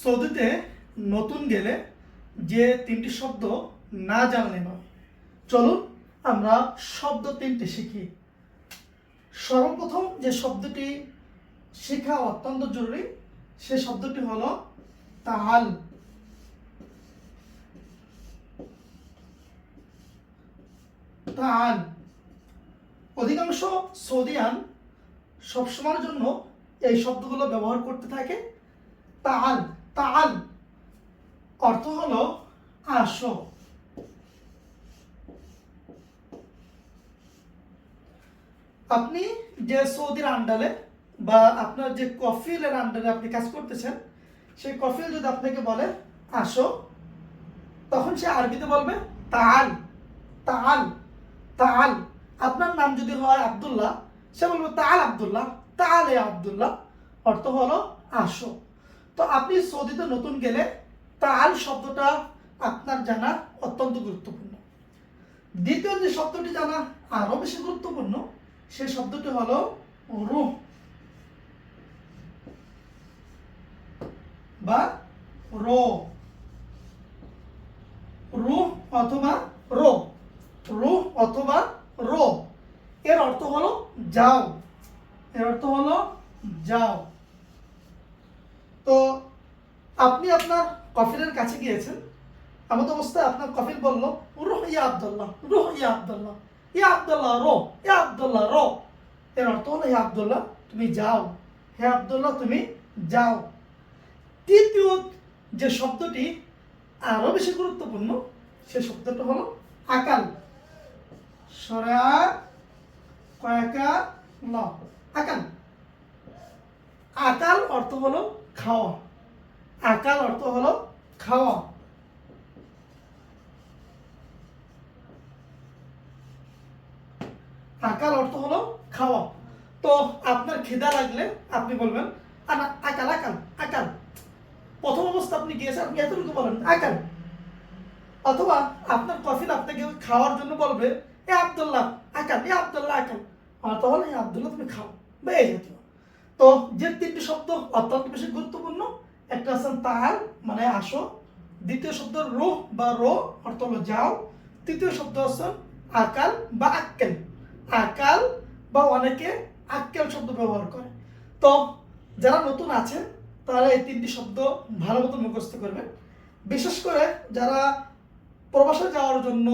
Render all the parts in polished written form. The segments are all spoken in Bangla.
সৌদিতে নতুন গেলে যে তিনটি শব্দ না জানলে নয়। চলুন আমরা শব্দ তিনটি শিখি। সর্বপ্রথম যে শব্দটি শেখা অত্যন্ত জরুরি সে শব্দটি হলো তাহাল। তাহাল অধিকাংশ সৌদিয়ান সবসময়ের জন্য এই শব্দগুলো ব্যবহার করতে থাকে। তাহাল তাহাল অর্থ হলো আসো। আপনি যে সৌদির আন্ডারে বা আপনার যে কফিলের আন্ডারে আপনি কাজ করতেছেন, সেই কফিল যদি আপনাকে বলে আসো, তখন সে আরবিতে বলবে তাআল তাআল তাআল। আপনার নাম যদি হয় আব্দুল্লাহ, সে বলবে তাআল আব্দুল্লাহ, তাআল এ আব্দুল্লাহ, অর্থ হলো আসো। তো আপনি সৌদিতে নতুন গেলে তাআল শব্দটা আপনার জানা অত্যন্ত গুরুত্বপূর্ণ। দ্বিতীয় যে শব্দটি জানা আরো বেশি গুরুত্বপূর্ণ সেই শব্দটি হলো রুহ বা রো। রুহ অথবা রো, রুহ অথবা রো এর অর্থ হলো যাও, এর অর্থ হলো যাও। তো আপনি আপনার কফিলের কাছে গিয়েছেন, এমন অবস্থায় আপনার কফিল বলল রুহ ইয়া আব্দুল্লাহ, রুহ ইয়া আব্দুল্লাহ, ইয়া আব্দুল্লাহ রো, ইয়া আব্দুল্লাহ রো। এর অর্থ হলো হে আব্দুল্লাহ তুমি যাও, হে আব্দুল্লাহ তুমি যাও। তৃতীয় যে শব্দটি আরো বেশি গুরুত্বপূর্ণ সে শব্দটা হলো আকাল। সরা কয়াকা ল, আকাল। আকাল অর্থ হলো খাওয়া, আকাল অর্থ হলো খাওয়া। আকাল অর্থ হলো খাওয়া। তো আপনার খিদা লাগলে আপনি বলবেন আকাল আকাল আকাল। প্রথম অবস্থা আপনি গিয়েছেন, আপনি এতটুকু বলেন আকাল। অথবা আপনার কফিল আপনাকে খাওয়ার জন্য বলবে এ আব্দুল্লাহ আকাল, এ আব্দুল্লাহ আকাল, অর্থ হলো এ আব্দুল্লাহ তুমি খাও বা এই জাতীয়। তো যে তিনটি শব্দ অত্যন্ত বেশি গুরুত্বপূর্ণ, একটা হচ্ছে তাহাল মানে আসো, দ্বিতীয় শব্দ রুহ বা রো অর্থ হলো যাও, তৃতীয় শব্দ হচ্ছে আকাল বা আক্কেল। আকাল বা অনেকে আক্কেল শব্দ ব্যবহার করে। তো যারা নতুন আছেন তারা এই তিনটি শব্দ ভালো মতো মুখস্থ করবেন। বিশেষ করে যারা প্রবাসে যাওয়ার জন্য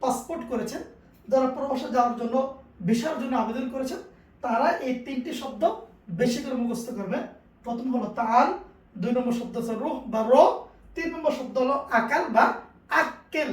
পাসপোর্ট করেছেন, যারা প্রবাসে যাওয়ার জন্য ভিসার জন্য আবেদন করেছেন, তারা এই তিনটি শব্দ বেশি করে মুখস্থ করবেন। প্রথম হলো তাল, দুই নম্বর শব্দ হচ্ছে রুহ বা রো, তিন নম্বর শব্দ হলো আকাল বা আক্কেল।